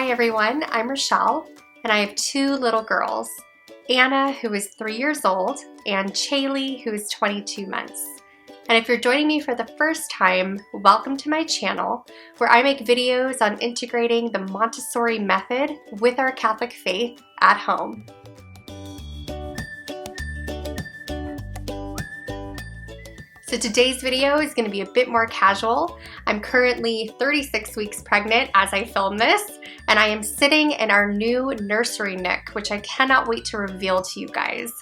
Hi everyone, I'm Rochelle, and I have two little girls, Anna, who is 3 years old, and Chaylee, who is 22 months. And if you're joining me for the first time, welcome to my channel, where I make videos on integrating the Montessori method with our Catholic faith at home. So today's video is going to be a bit more casual. I'm currently 36 weeks pregnant as I film this, and I am sitting in our new nursery nook, which I cannot wait to reveal to you guys.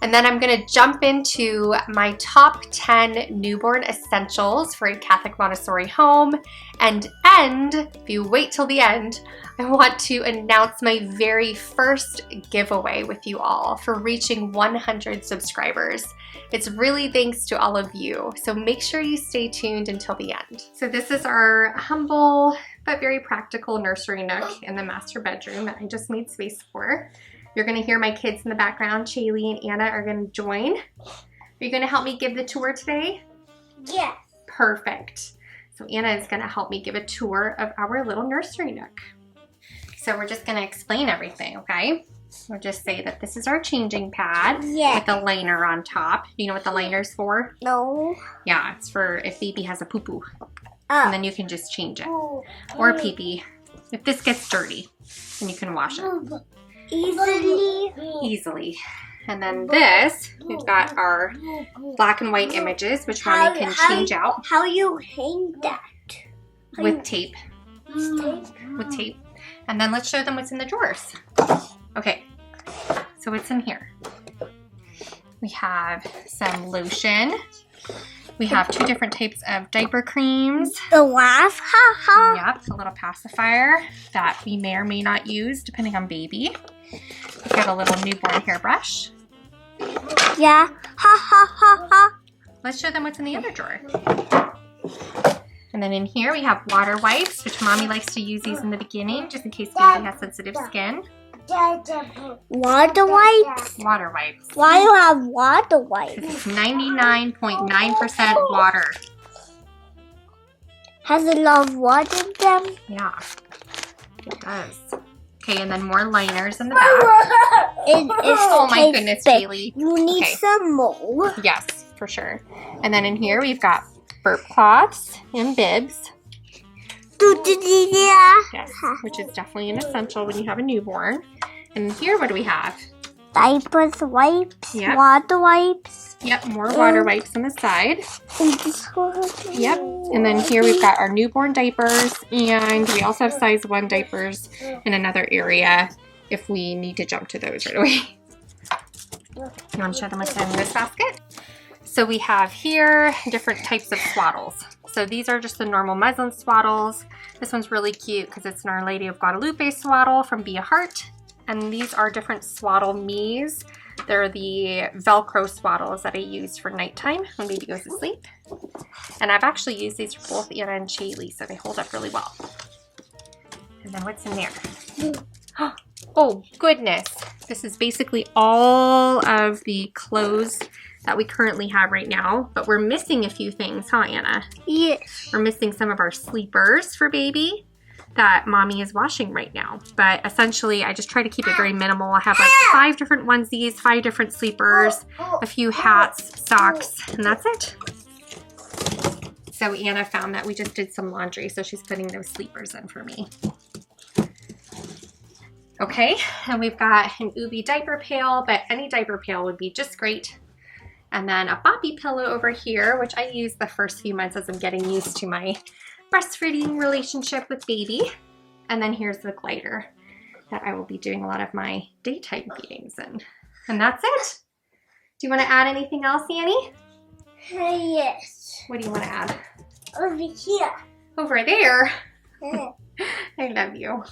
And then I'm going to jump into my top 10 newborn essentials for a Catholic Montessori home, and if you wait till the end, I want to announce my very first giveaway with you all for reaching 100 subscribers. It's really thanks to all of you, so make sure you stay tuned until the end. So this is our humble but very practical nursery nook in the master bedroom that I just made space for. You're gonna hear my kids in the background. Chaylee and Anna are gonna join. Are you gonna help me give the tour today? Yes. Perfect. So Anna is gonna help me give a tour of our little nursery nook. So we're just gonna explain everything, okay? We'll just say that this is our changing pad with a liner on top. Do you know what the liner's for? No. Yeah, it's for if baby has a poo-poo. And then you can just change it. Or a pee-pee. If this gets dirty, then you can wash it. Easily. And then this, we've got our black and white images, which Mommy can change out. How you hang that? With tape. With tape. And then let's show them what's in the drawers. Okay, so what's in here? We have some lotion. We have 2 different types of diaper creams. The laugh, ha. Yep, a little pacifier that we may or may not use depending on baby. We've got a little newborn hairbrush. Yeah, ha. Let's show them what's in the other drawer. And then in here we have water wipes, which Mommy likes to use these in the beginning just in case baby has sensitive skin. Water wipes? Water wipes. Why do you have water wipes? It's 99.9% water. Has a lot of water in them? Yeah, it does. Okay, and then more liners in the back. Oh my goodness, Chaylee. You need some more. Yes, for sure. And then in here we've got burp cloths and bibs. Yes, which is definitely an essential when you have a newborn. And here, what do we have? Diapers, wipes, water wipes. Yep, more water wipes on the side. Yep, and then here we've got our newborn diapers, and we also have size 1 diapers in another area if we need to jump to those right away. You want to show them what's in this basket? So we have here different types of swaddles. So these are just the normal muslin swaddles. This one's really cute because it's an Our Lady of Guadalupe swaddle from Be a Heart. And these are different swaddle me's. They're the Velcro swaddles that I use for nighttime when baby goes to sleep. And I've actually used these for both Anna and Chaylee, so they hold up really well. And then what's in there? Oh goodness. This is basically all of the clothes that we currently have right now, but we're missing a few things, huh, Anna? Yes. We're missing some of our sleepers for baby that Mommy is washing right now. But essentially, I just try to keep it very minimal. I have like 5 different onesies, 5 different sleepers, a few hats, socks, and that's it. So Anna found that we just did some laundry, so she's putting those sleepers in for me. Okay, and we've got an Ubi diaper pail, but any diaper pail would be just great. And then a boppy pillow over here, which I use the first few months as I'm getting used to my breastfeeding relationship with baby. And then here's the glider that I will be doing a lot of my daytime feedings in. And that's it. Do you want to add anything else, Annie? Yes. What do you want to add? Over here. Over there? I love you.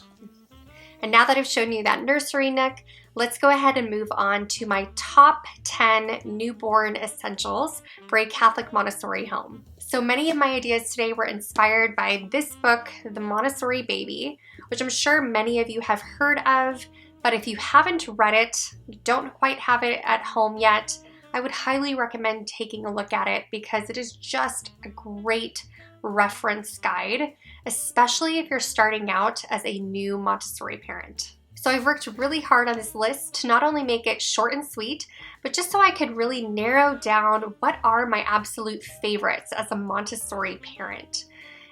And now that I've shown you that nursery nook, let's go ahead and move on to my top 10 newborn essentials for a Catholic Montessori home. So many of my ideas today were inspired by this book, The Montessori Baby, which I'm sure many of you have heard of, but if you haven't read it, you don't quite have it at home yet, I would highly recommend taking a look at it because it is just a great reference guide especially if you're starting out as a new Montessori parent. So I've worked really hard on this list to not only make it short and sweet, but just so I could really narrow down what are my absolute favorites as a Montessori parent.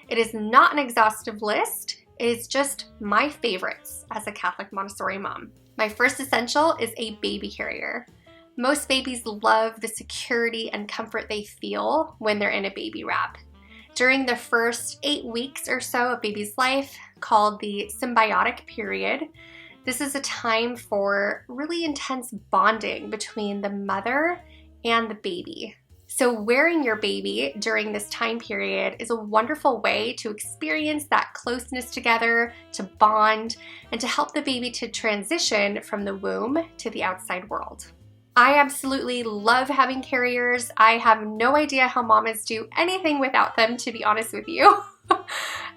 It is not an exhaustive list, it is just my favorites as a Catholic Montessori mom. My first essential is a baby carrier. Most babies love the security and comfort they feel when they're in a baby wrap. During the first 8 weeks or so of baby's life, called the symbiotic period, this is a time for really intense bonding between the mother and the baby. So wearing your baby during this time period is a wonderful way to experience that closeness together, to bond, and to help the baby to transition from the womb to the outside world. I absolutely love having carriers. I have no idea how mamas do anything without them, to be honest with you.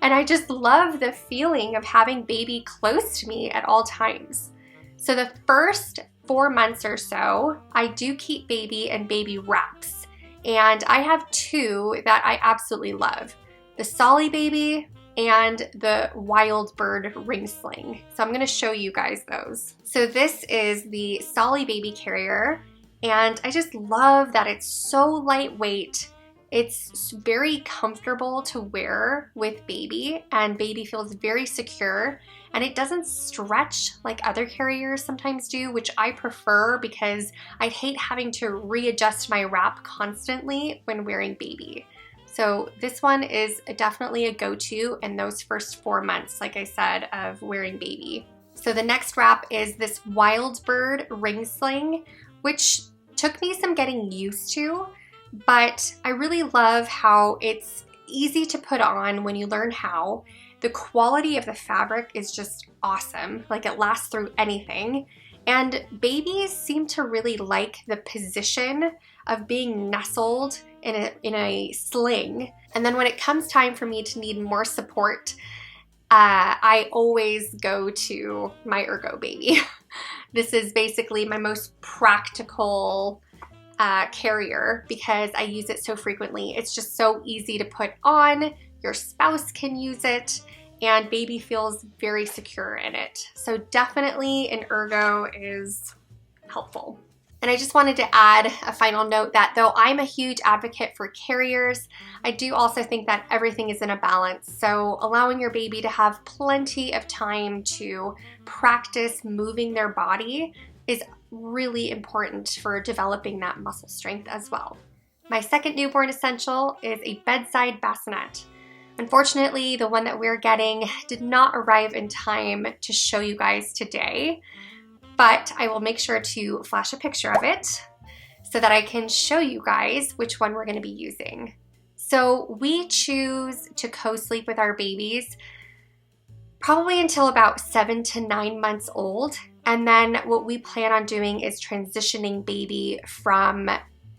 And I just love the feeling of having baby close to me at all times. So the first 4 months or so, I do keep baby in baby wraps. And I have 2 that I absolutely love. The Solly baby and the Wild Bird ring sling. So I'm gonna show you guys those. So this is the Solly baby carrier, and I just love that it's so lightweight. It's very comfortable to wear with baby, and baby feels very secure, and it doesn't stretch like other carriers sometimes do, which I prefer because I hate having to readjust my wrap constantly when wearing baby. So this one is definitely a go-to in those first 4 months, like I said, of wearing baby. So the next wrap is this Wild Bird ring sling, which took me some getting used to, but I really love how it's easy to put on when you learn how. The quality of the fabric is just awesome, like it lasts through anything. And babies seem to really like the position of being nestled in a sling. And then when it comes time for me to need more support, I always go to my Ergo baby. This is basically my most practical carrier because I use it so frequently. It's just so easy to put on. Your spouse can use it, and baby feels very secure in it. So definitely an Ergo is helpful. And I just wanted to add a final note that though I'm a huge advocate for carriers, I do also think that everything is in a balance. So allowing your baby to have plenty of time to practice moving their body is really important for developing that muscle strength as well. My second newborn essential is a bedside bassinet. Unfortunately, the one that we're getting did not arrive in time to show you guys today, but I will make sure to flash a picture of it so that I can show you guys which one we're going to be using. So we choose to co-sleep with our babies probably until about 7 to 9 months old. And then what we plan on doing is transitioning baby from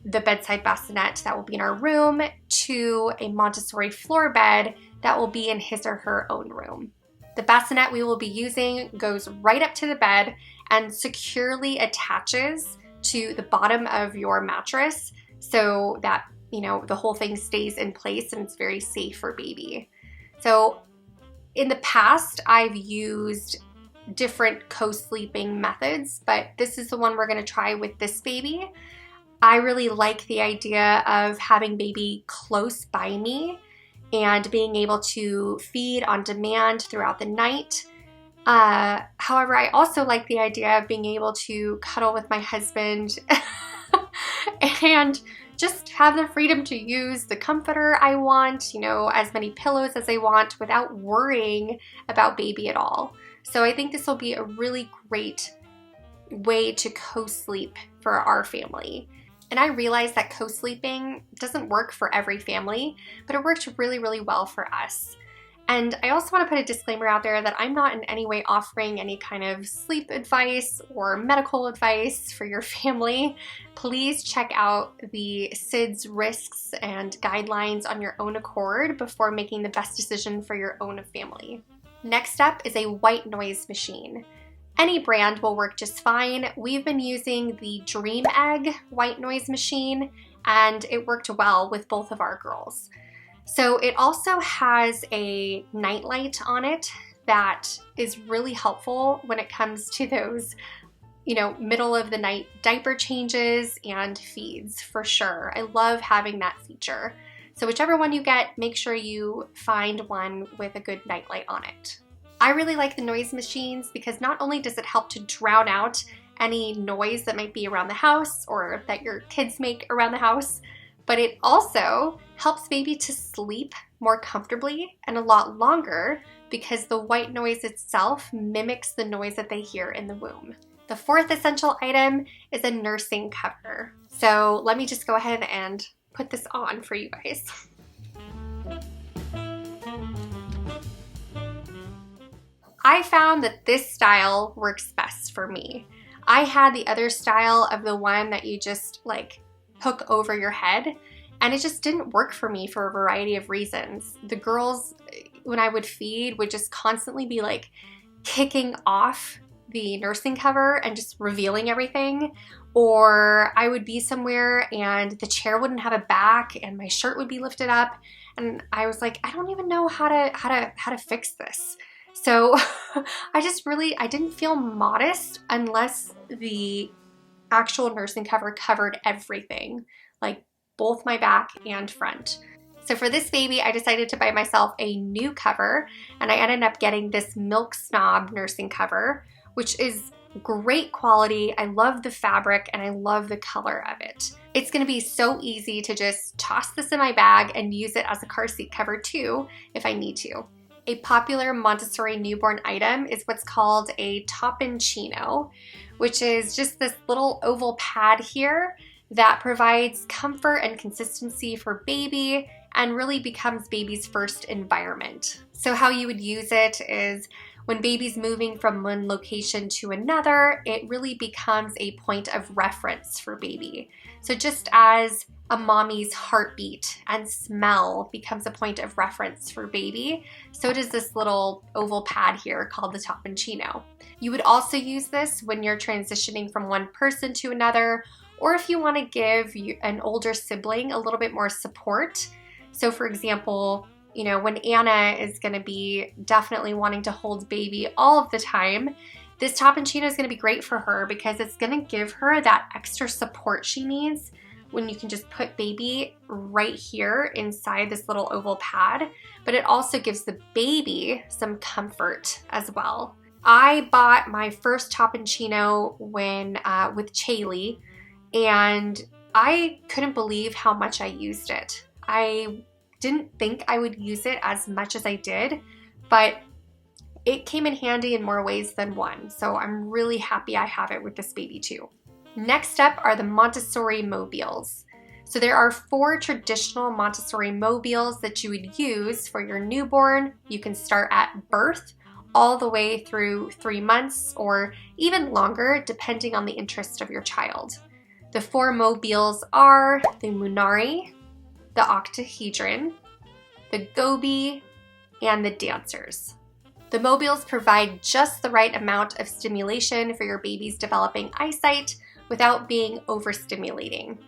the bedside bassinet that will be in our room to a Montessori floor bed that will be in his or her own room. The bassinet we will be using goes right up to the bed and securely attaches to the bottom of your mattress so that, you know, the whole thing stays in place and it's very safe for baby. So in the past, I've used different co-sleeping methods, but this is the one we're going to try with this baby. I really like the idea of having baby close by me and being able to feed on demand throughout the night. However, I also like the idea of being able to cuddle with my husband and just have the freedom to use the comforter I want, you know, as many pillows as I want without worrying about baby at all. So I think this will be a really great way to co-sleep for our family. And I realize that co-sleeping doesn't work for every family, but it works really, really well for us. And I also want to put a disclaimer out there that I'm not in any way offering any kind of sleep advice or medical advice for your family. Please check out the SIDS risks and guidelines on your own accord before making the best decision for your own family. Next up is a white noise machine. Any brand will work just fine. We've been using the Dream Egg white noise machine, and it worked well with both of our girls. So it also has a nightlight on it that is really helpful when it comes to those, you know, middle of the night diaper changes and feeds for sure. I love having that feature. So whichever one you get, make sure you find one with a good nightlight on it. I really like the noise machines because not only does it help to drown out any noise that might be around the house or that your kids make around the house, but it also helps baby to sleep more comfortably and a lot longer because the white noise itself mimics the noise that they hear in the womb. The fourth essential item is a nursing cover. So let me just go ahead and put this on for you guys. I found that this style works best for me. I had the other style of the one that you just like hook over your head, and it just didn't work for me for a variety of reasons. The girls, when I would feed, would just constantly be like kicking off the nursing cover and just revealing everything, or I would be somewhere and the chair wouldn't have a back and my shirt would be lifted up, and I was like, I don't even know how to fix this. So I didn't feel modest unless the actual nursing cover covered everything, like both my back and front. So for this baby, I decided to buy myself a new cover, and I ended up getting this Milk Snob nursing cover, which is great quality. I love the fabric and I love the color of it. It's gonna be so easy to just toss this in my bag and use it as a car seat cover too, if I need to. A popular Montessori newborn item is what's called a Topponcino, which is just this little oval pad here that provides comfort and consistency for baby and really becomes baby's first environment. So how you would use it is when baby's moving from one location to another, it really becomes a point of reference for baby. So just as a mommy's heartbeat and smell becomes a point of reference for baby, so does this little oval pad here called the Topponcino. You would also use this when you're transitioning from one person to another, or if you want to give an older sibling a little bit more support. So for example, you know, when Anna is going to be definitely wanting to hold baby all of the time, this Topponcino is going to be great for her because it's going to give her that extra support she needs when you can just put baby right here inside this little oval pad, but it also gives the baby some comfort as well. I bought my first Topponcino with Chaley, and I couldn't believe how much I used it. I didn't think I would use it as much as I did, but it came in handy in more ways than one. So I'm really happy I have it with this baby too. Next up are the Montessori mobiles. So there are 4 traditional Montessori mobiles that you would use for your newborn. You can start at birth all the way through 3 months or even longer depending on the interest of your child. The 4 mobiles are the Munari, the octahedron, the goby, and the dancers. The mobiles provide just the right amount of stimulation for your baby's developing eyesight without being overstimulating.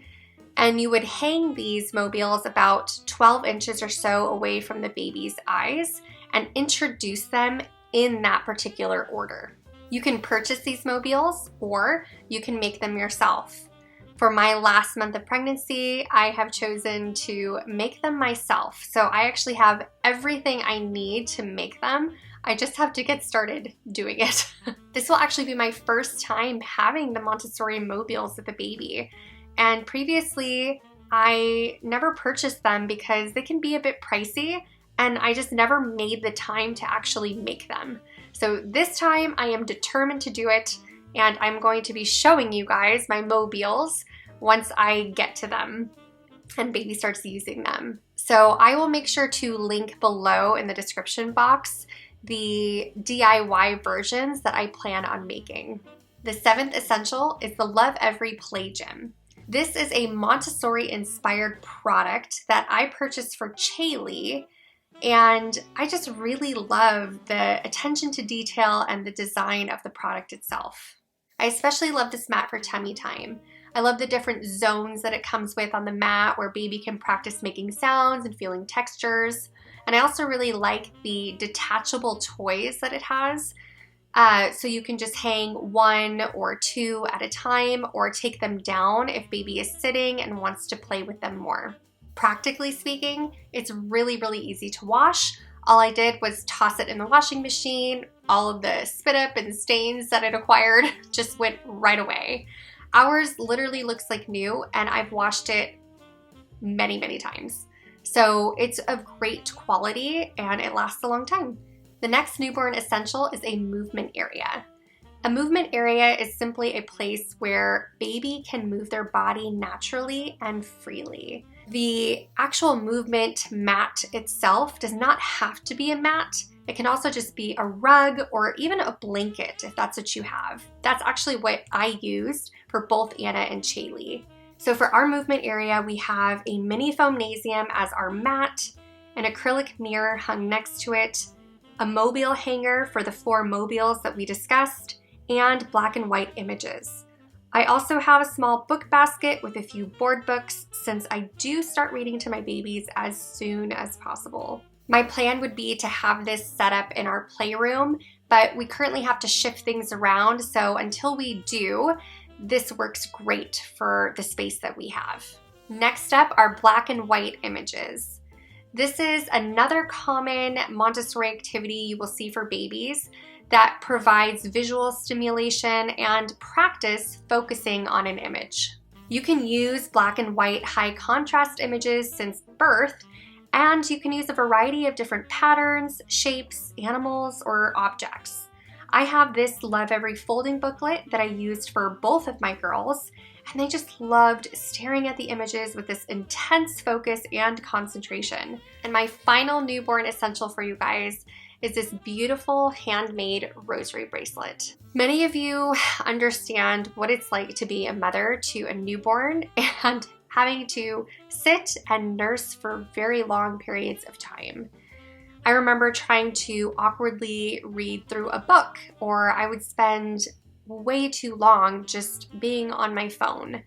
And you would hang these mobiles about 12 inches or so away from the baby's eyes and introduce them in that particular order. You can purchase these mobiles or you can make them yourself. For my last month of pregnancy, I have chosen to make them myself. So I actually have everything I need to make them. I just have to get started doing it. This will actually be my first time having the Montessori mobiles with the baby. And previously, I never purchased them because they can be a bit pricey and I just never made the time to actually make them. So this time I am determined to do it, and I'm going to be showing you guys my mobiles once I get to them and baby starts using them. So I will make sure to link below in the description box the DIY versions that I plan on making. The 7th essential is the Lovevery Play Gym. This is a Montessori-inspired product that I purchased for Chaley, and I just really love the attention to detail and the design of the product itself. I especially love this mat for tummy time. I love the different zones that it comes with on the mat where baby can practice making sounds and feeling textures. And I also really like the detachable toys that it has. So you can just hang 1 or 2 at a time or take them down if baby is sitting and wants to play with them more. Practically speaking, it's really, really easy to wash. All I did was toss it in the washing machine. All of the spit up and stains that it acquired just went right away. Ours literally looks like new, and I've washed it many, many times. So it's of great quality and it lasts a long time. The next newborn essential is a movement area. A movement area is simply a place where baby can move their body naturally and freely. The actual movement mat itself does not have to be a mat. It can also just be a rug or even a blanket if that's what you have. That's actually what I used for both Anna and Chaylee. So for our movement area, we have a mini foamnasium as our mat, an acrylic mirror hung next to it, a mobile hanger for the 4 mobiles that we discussed, and black and white images. I also have a small book basket with a few board books since I do start reading to my babies as soon as possible. My plan would be to have this set up in our playroom, but we currently have to shift things around, so until we do, this works great for the space that we have. Next up are black and white images. This is another common Montessori activity you will see for babies that provides visual stimulation and practice focusing on an image. You can use black and white high contrast images since birth, and you can use a variety of different patterns, shapes, animals, or objects. I have this Lovevery folding booklet that I used for both of my girls, and they just loved staring at the images with this intense focus and concentration. And my final newborn essential for you guys is this beautiful handmade rosary bracelet. Many of you understand what it's like to be a mother to a newborn and having to sit and nurse for very long periods of time. I remember trying to awkwardly read through a book, or I would spend way too long just being on my phone.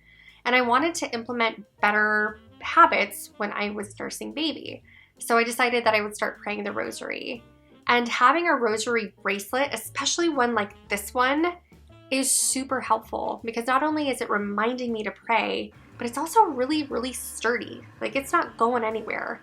And I wanted to implement better habits when I was nursing baby. So I decided that I would start praying the rosary. And having a rosary bracelet, especially one like this one, is super helpful because not only is it reminding me to pray, but it's also really, really sturdy. Like, it's not going anywhere.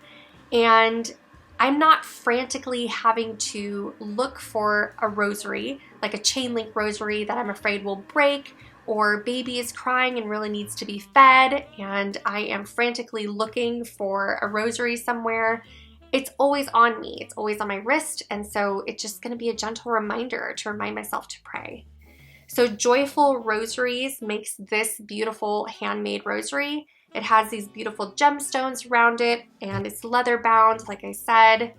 And I'm not frantically having to look for a rosary, like a chain link rosary that I'm afraid will break, or baby is crying and really needs to be fed, and I am frantically looking for a rosary somewhere. It's always on me. It's always on my wrist, and so it's just going to be a gentle reminder to remind myself to pray. So JoyfulRosaries makes this beautiful handmade rosary. It has these beautiful gemstones around it, and it's leather bound, like I said,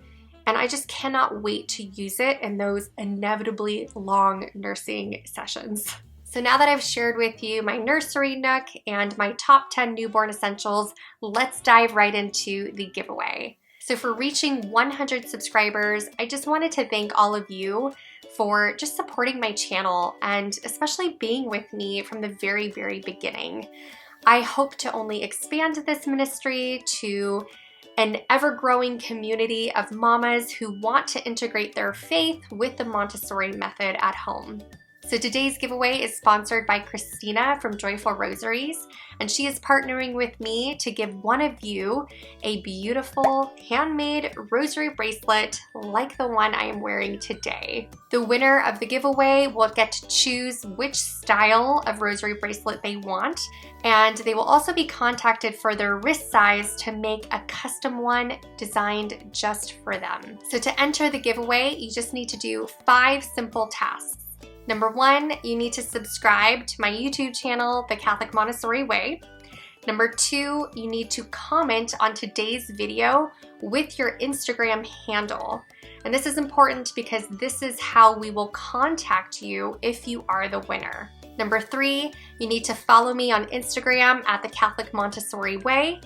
and I just cannot wait to use it in those inevitably long nursing sessions. So now that I've shared with you my nursery nook and my top 10 newborn essentials, let's dive right into the giveaway. So for reaching 100 subscribers, I just wanted to thank all of you for just supporting my channel and especially being with me from the very, very beginning. I hope to only expand this ministry to an ever-growing community of mamas who want to integrate their faith with the Montessori method at home. So today's giveaway is sponsored by Christina from Joyful Rosaries, and she is partnering with me to give one of you a beautiful handmade rosary bracelet like the one I am wearing today. The winner of the giveaway will get to choose which style of rosary bracelet they want, and they will also be contacted for their wrist size to make a custom one designed just for them. So to enter the giveaway, you just need to do 5 simple tasks. Number 1, you need to subscribe to my YouTube channel, The Catholic Montessori Way. Number 2, you need to comment on today's video with your Instagram handle. And this is important because this is how we will contact you if you are the winner. Number 3, you need to follow me on Instagram at The Catholic Montessori Way.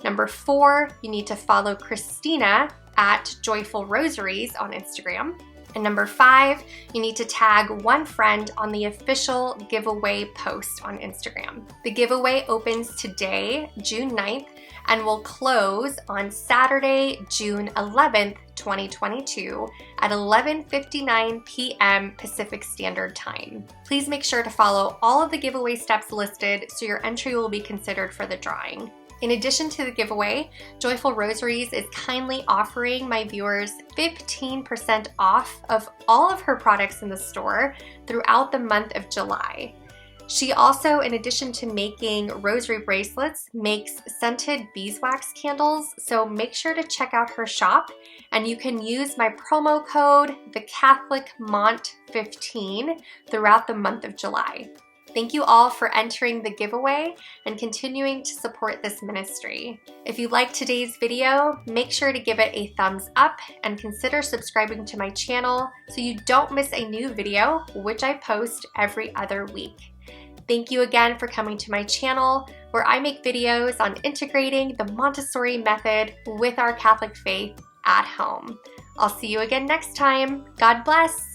Number 4, you need to follow Christina at Joyful Rosaries on Instagram. And number 5, you need to tag one friend on the official giveaway post on Instagram. The giveaway opens today, June 9th, and will close on Saturday, June 11th, 2022 at 11:59 p.m. Pacific Standard Time. Please make sure to follow all of the giveaway steps listed so your entry will be considered for the drawing. In addition to the giveaway, Joyful Rosaries is kindly offering my viewers 15% off of all of her products in the store throughout the month of July. She also, in addition to making rosary bracelets, makes scented beeswax candles, so make sure to check out her shop, and you can use my promo code, the Catholic Mont 15, throughout the month of July. Thank you all for entering the giveaway and continuing to support this ministry. If you liked today's video, make sure to give it a thumbs up and consider subscribing to my channel so you don't miss a new video, which I post every other week. Thank you again for coming to my channel, where I make videos on integrating the Montessori method with our Catholic faith at home. I'll see you again next time. God bless.